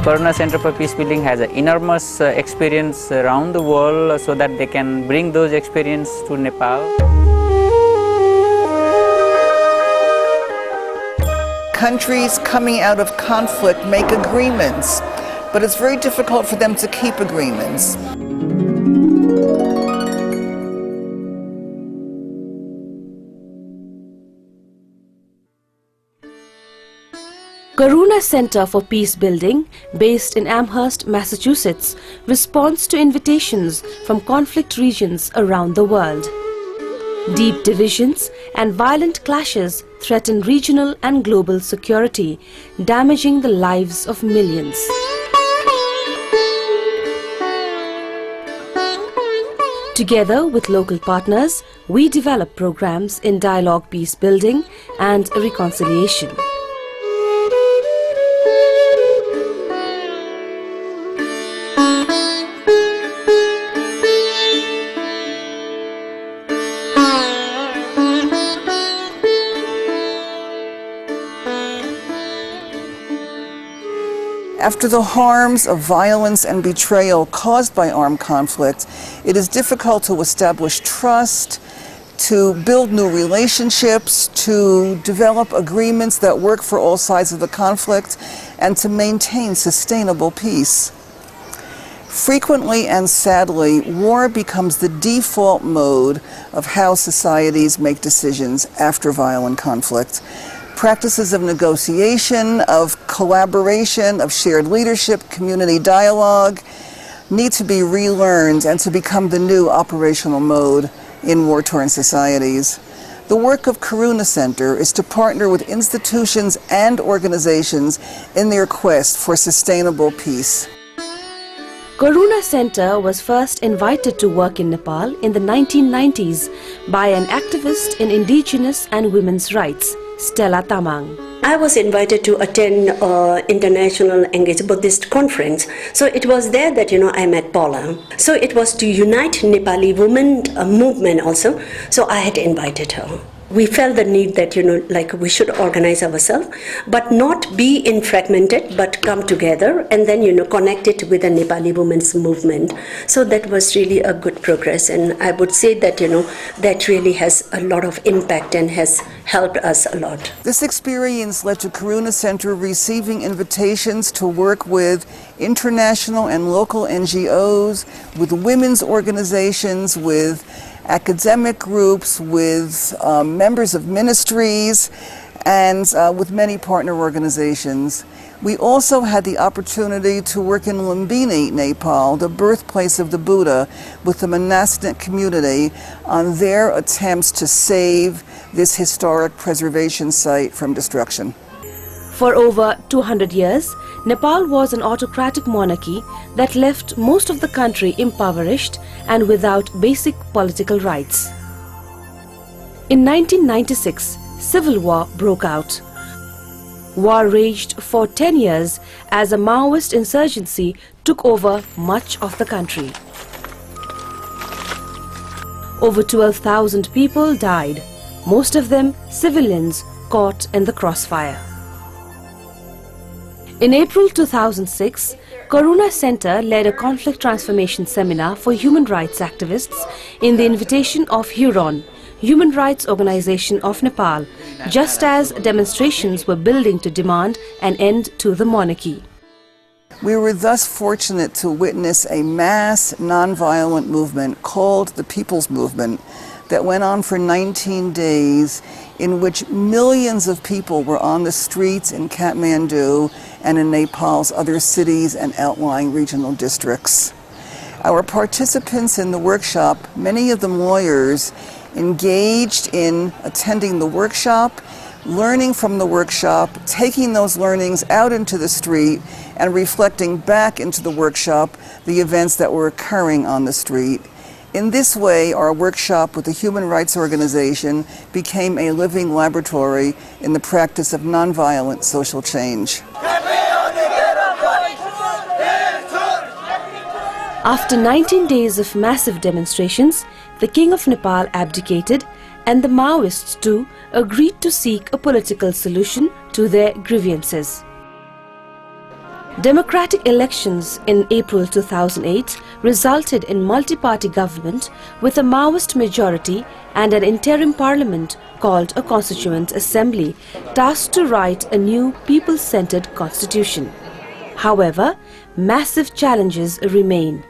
Karuna Center for Peacebuilding has an enormous experience around the world so that they can bring those experiences to Nepal. Countries coming out of conflict make agreements, but it's very difficult for them to keep agreements. Karuna Center for Peacebuilding, based in Amherst, Massachusetts, responds to invitations from conflict regions around the world. Deep divisions and violent clashes threaten regional and global security, damaging the lives of millions. Together with local partners, we develop programs in dialogue, peace building and reconciliation. After the harms of violence and betrayal caused by armed conflict, it is difficult to establish trust, to build new relationships, to develop agreements that work for all sides of the conflict, and to maintain sustainable peace. Frequently and sadly, war becomes the default mode of how societies make decisions after violent conflict. Practices of negotiation, of collaboration, of shared leadership, community dialogue need to be relearned and to become the new operational mode in war-torn societies. The work of Karuna Center is to partner with institutions and organizations in their quest for sustainable peace. Karuna Center was first invited to work in Nepal in the 1990s by an activist in indigenous and women's rights, Stella Tamang. I was invited to attend International Engaged Buddhist Conference. So it was there that, I met Paula. So it was to unite Nepali women movement also. So I had invited her. We felt the need that, we should organize ourselves, but not be in fragmented, but come together and then, connect it with the Nepali women's movement. So that was really a good progress. And I would say that, that really has a lot of impact and has helped us a lot. This experience led to Karuna Center receiving invitations to work with international and local NGOs, with women's organizations, with academic groups, with members of ministries, and with many partner organizations. We also had the opportunity to work in Lumbini, Nepal, the birthplace of the Buddha, with the monastic community on their attempts to save this historic preservation site from destruction. For over 200 years, Nepal was an autocratic monarchy that left most of the country impoverished and without basic political rights. In 1996, civil war broke out. War raged for 10 years as a Maoist insurgency took over much of the country. Over 12,000 people died, most of them civilians caught in the crossfire. In April 2006, Karuna Center led a conflict transformation seminar for human rights activists in the invitation of Huron, Human Rights Organization of Nepal, just as demonstrations were building to demand an end to the monarchy. We were thus fortunate to witness a mass nonviolent movement called the People's Movement that went on for 19 days, in which millions of people were on the streets in Kathmandu and in Nepal's other cities and outlying regional districts. Our participants in the workshop, many of them lawyers, engaged in attending the workshop, learning from the workshop, taking those learnings out into the street, and reflecting back into the workshop the events that were occurring on the street. In this way, our workshop with the Human Rights Organization became a living laboratory in the practice of nonviolent social change. After 19 days of massive demonstrations, the King of Nepal abdicated and the Maoists too agreed to seek a political solution to their grievances. Democratic elections in April 2008 resulted in multi-party government with a Maoist majority and an interim parliament called a Constituent Assembly, tasked to write a new people-centered constitution. However, massive challenges remain.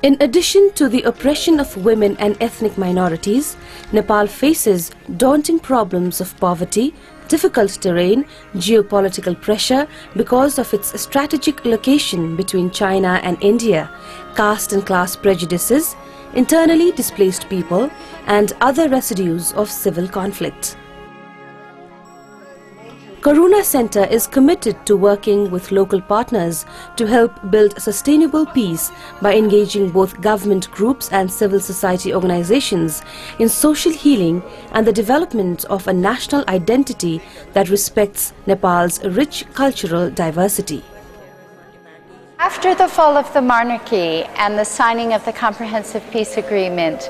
In addition to the oppression of women and ethnic minorities, Nepal faces daunting problems of poverty, difficult terrain, geopolitical pressure because of its strategic location between China and India, caste and class prejudices, internally displaced people, and other residues of civil conflict. Karuna Center is committed to working with local partners to help build sustainable peace by engaging both government groups and civil society organizations in social healing and the development of a national identity that respects Nepal's rich cultural diversity. After the fall of the monarchy and the signing of the Comprehensive Peace Agreement,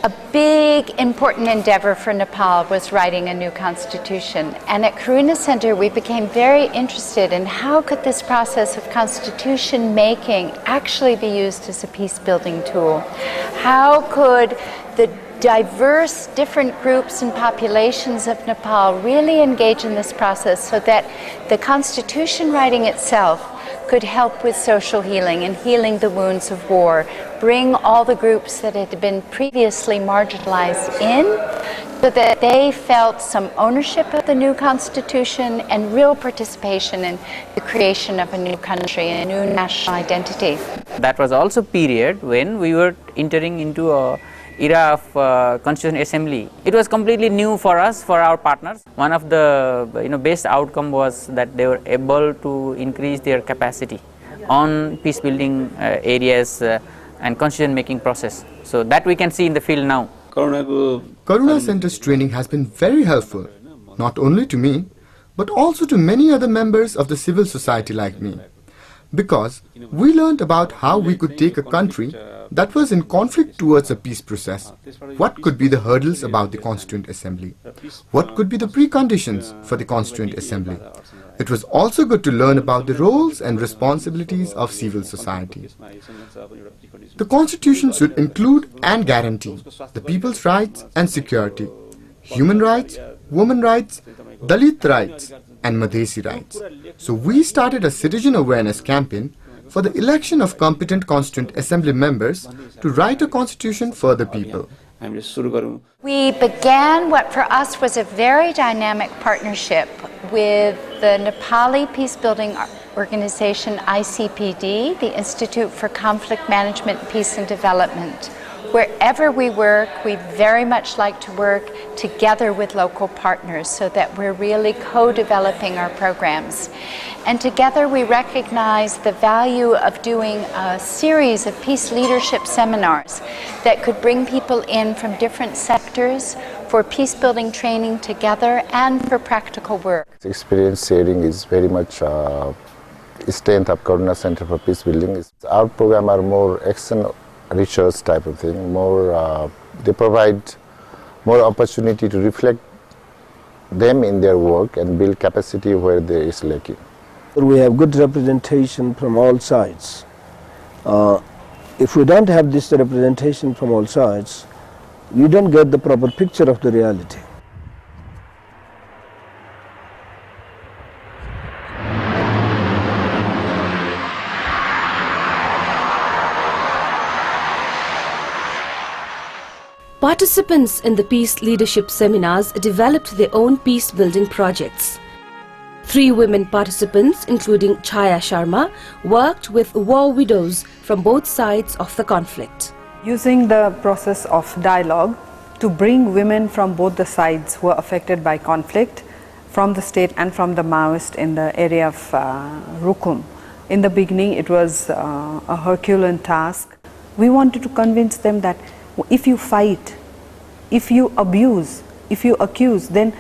a big, important endeavor for Nepal was writing a new constitution. And at Karuna Center, we became very interested in how could this process of constitution making actually be used as a peace-building tool? How could the diverse different groups and populations of Nepal really engage in this process so that the constitution writing itself could help with social healing and healing the wounds of war, bring all the groups that had been previously marginalized in so that they felt some ownership of the new constitution and real participation in the creation of a new country, a new national identity. That was also period when we were entering into a era of Constituent Assembly. It was completely new for us, for our partners. One of the best outcome was that they were able to increase their capacity on peace building areas and constitution making process. So that we can see in the field now. Karuna Center's training has been very helpful, not only to me, but also to many other members of the civil society like me. Because we learned about how we could take a country that was in conflict towards a peace process. What could be the hurdles about the Constituent Assembly? What could be the preconditions for the Constituent Assembly? It was also good to learn about the roles and responsibilities of civil society. The Constitution should include and guarantee the people's rights and security, human rights, women rights, Dalit rights, and Madhesi rights. So we started a citizen awareness campaign for the election of competent Constituent Assembly members to write a constitution for the people. We began what for us was a very dynamic partnership with the Nepali Peacebuilding Organization ICPD, the Institute for Conflict Management, Peace and Development. Wherever we work, we very much like to work together with local partners so that we're really co-developing our programs. And together we recognize the value of doing a series of peace leadership seminars that could bring people in from different sectors for peace-building training together and for practical work. Experience sharing is very much strength of Karuna Center for Peace Building. Our program are more action research type of thing, more they provide more opportunity to reflect them in their work and build capacity where there is lacking. We have good representation from all sides. If we don't have this representation from all sides, you don't get the proper picture of the reality. Participants in the peace leadership seminars developed their own peace-building projects. 3 women participants, including Chaya Sharma, worked with war widows from both sides of the conflict. Using the process of dialogue to bring women from both the sides who were affected by conflict, from the state and from the Maoist in the area of Rukum. In the beginning it was a Herculean task. We wanted to convince them that if you fight, if you abuse, if you accuse, then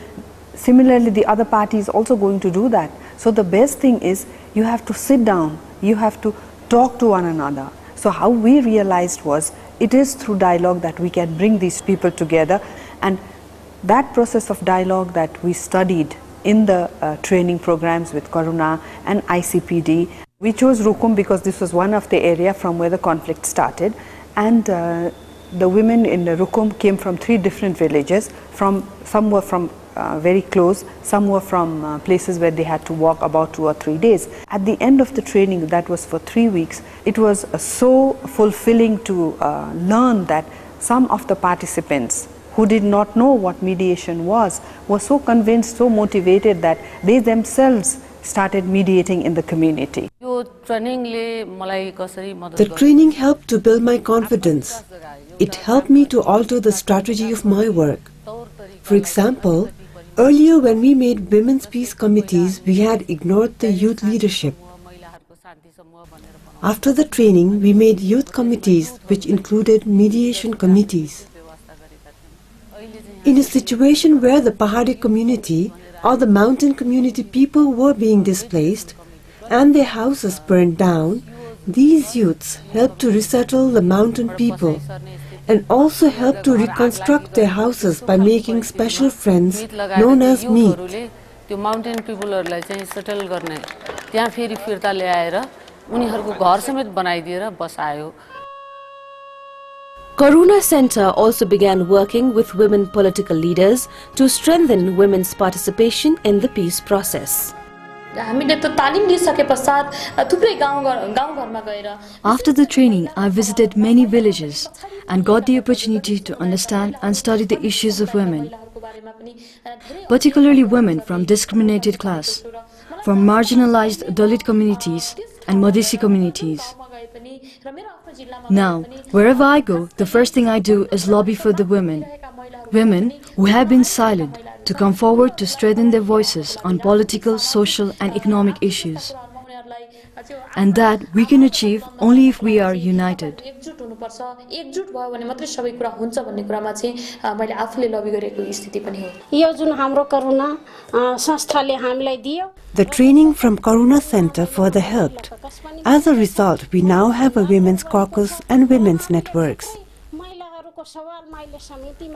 similarly the other party is also going to do that. So the best thing is you have to sit down, you have to talk to one another. So how we realized was it is through dialogue that we can bring these people together, and that process of dialogue that we studied in the training programs with Karuna and ICPD. We chose Rukum because this was one of the area from where the conflict started, and the women in the Rukum came from 3 different villages. Some were from very close, some were from places where they had to walk about 2 or 3 days. At the end of the training, that was for 3 weeks, it was so fulfilling to learn that some of the participants who did not know what mediation was were so convinced, so motivated that they themselves started mediating in the community. The training helped to build my confidence. It helped me to alter the strategy of my work. For example, earlier when we made women's peace committees, we had ignored the youth leadership. After the training, we made youth committees which included mediation committees. In a situation where the Pahari community or the mountain community people were being displaced and their houses burned down, these youths helped to resettle the mountain people and also helped to reconstruct their houses by making special friends known as meet. Karuna Center also began working with women political leaders to strengthen women's participation in the peace process. After the training, I visited many villages and got the opportunity to understand and study the issues of women, particularly women from discriminated class, from marginalized Dalit communities and Madhesi communities. Now, wherever I go, the first thing I do is lobby for the women who have been silent, to come forward to strengthen their voices on political, social and economic issues. And that we can achieve only if we are united. The training from Karuna Center further helped. As a result, we now have a women's caucus and women's networks.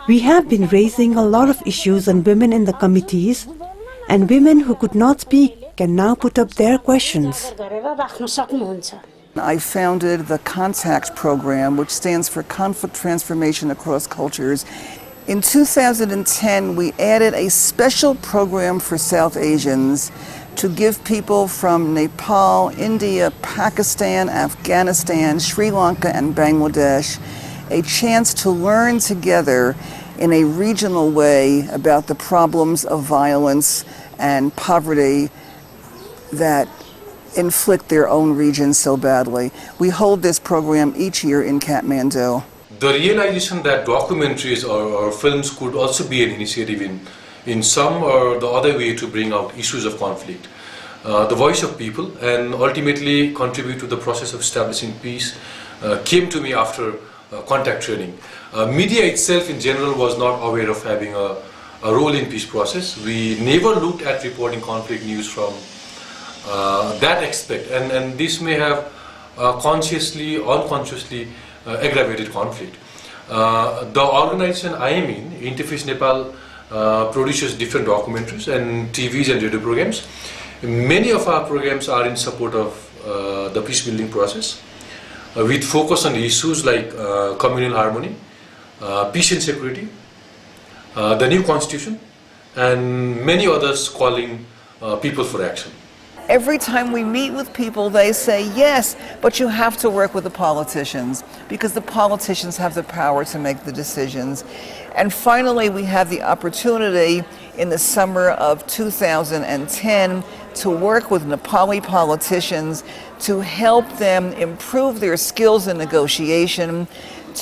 We have been raising a lot of issues on women in the committees, and women who could not speak can now put up their questions. I founded the CONTACT program, which stands for Conflict Transformation Across Cultures. In 2010, we added a special program for South Asians to give people from Nepal, India, Pakistan, Afghanistan, Sri Lanka, and Bangladesh a chance to learn together in a regional way about the problems of violence and poverty that inflict their own regions so badly. We hold this program each year in Kathmandu. The realization that documentaries or films could also be an initiative in some or the other way to bring out issues of conflict, the voice of people, and ultimately contribute to the process of establishing peace came to me after contact training. Media itself in general was not aware of having a role in peace process. We never looked at reporting conflict news from that aspect, and this may have consciously, unconsciously aggravated conflict. The organization I am in, Interface Nepal, produces different documentaries and TVs and radio programs. Many of our programs are in support of the peace building process, with focus on issues like communal harmony, peace and security, the new constitution, and many others calling people for action. Every time we meet with people, they say, yes, but you have to work with the politicians because the politicians have the power to make the decisions. And finally, we have the opportunity in the summer of 2010 to work with Nepali politicians to help them improve their skills in negotiation,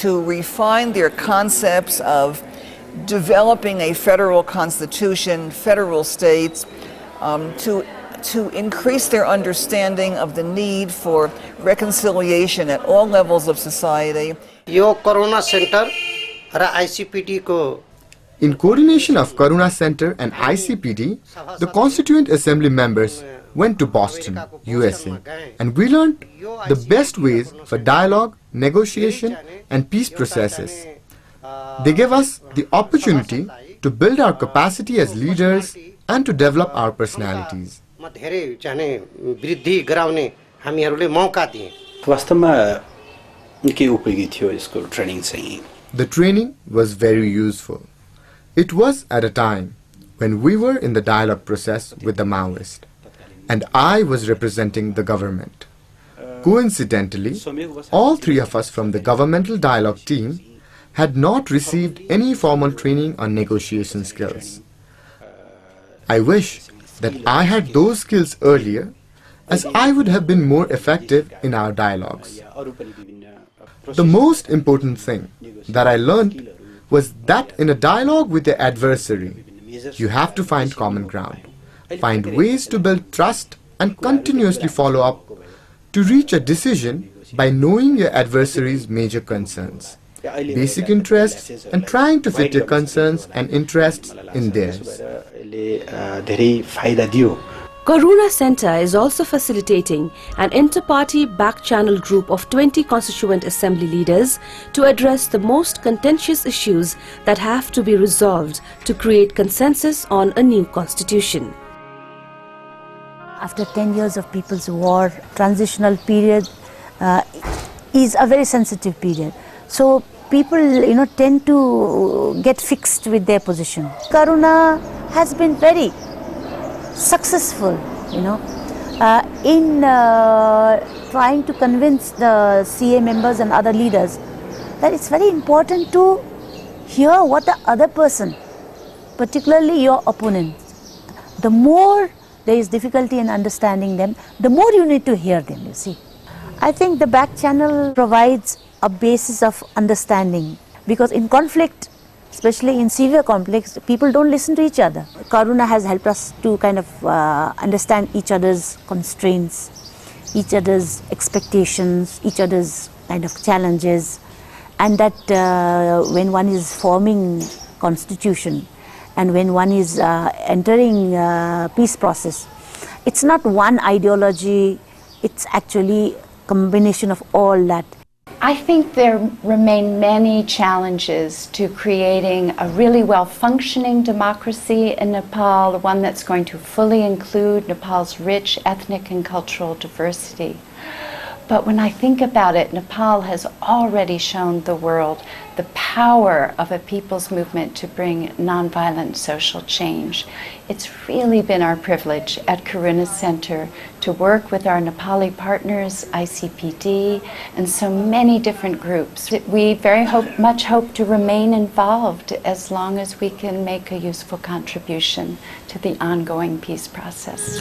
to refine their concepts of developing a federal constitution, federal states, to increase their understanding of the need for reconciliation at all levels of society. Karuna Center ICPD ko. In coordination of Karuna Center and ICPD, the Constituent Assembly members went to Boston, USA, and we learned the best ways for dialogue, negotiation, and peace processes. They gave us the opportunity to build our capacity as leaders, and to develop our personalities. धेरै चाहिँ वृद्धि गराउने हामीहरूले मौका दिए वास्तवमा निकै उपयोगी थियो यसको ट्रेनिङ चाहिँ The training was very useful. It was at a time when we were in the dialogue process with the Maoist, and I was representing the government. Coincidentally, all three of us from the governmental dialogue team had not received any formal training on negotiation skills. I wish that I had those skills earlier, as I would have been more effective in our dialogues. The most important thing that I learned was that in a dialogue with your adversary, you have to find common ground, find ways to build trust and continuously follow up to reach a decision by knowing your adversary's major concerns, basic interests, and trying to fit your concerns and interests in theirs. Karuna Center is also facilitating an inter-party back-channel group of 20 constituent assembly leaders to address the most contentious issues that have to be resolved to create consensus on a new constitution. After 10 years of People's War, transitional period is a very sensitive period. So people, tend to get fixed with their position. Karuna has been very successful, in trying to convince the CA members and other leaders that it's very important to hear what the other person, particularly your opponent, the more there is difficulty in understanding them, the more you need to hear them, you see. I think the back channel provides a basis of understanding, because in conflict, especially in severe conflicts, people don't listen to each other. Karuna has helped us to kind of understand each other's constraints, each other's expectations, each other's kind of challenges, and that when one is forming constitution and when one is entering peace process, it's not one ideology, it's actually a combination of all that. I think there remain many challenges to creating a really well-functioning democracy in Nepal, one that's going to fully include Nepal's rich ethnic and cultural diversity. But when I think about it, Nepal has already shown the world the power of a people's movement to bring nonviolent social change. It's really been our privilege at Karuna Center to work with our Nepali partners, ICPD, and so many different groups. We very much hope to remain involved as long as we can make a useful contribution to the ongoing peace process.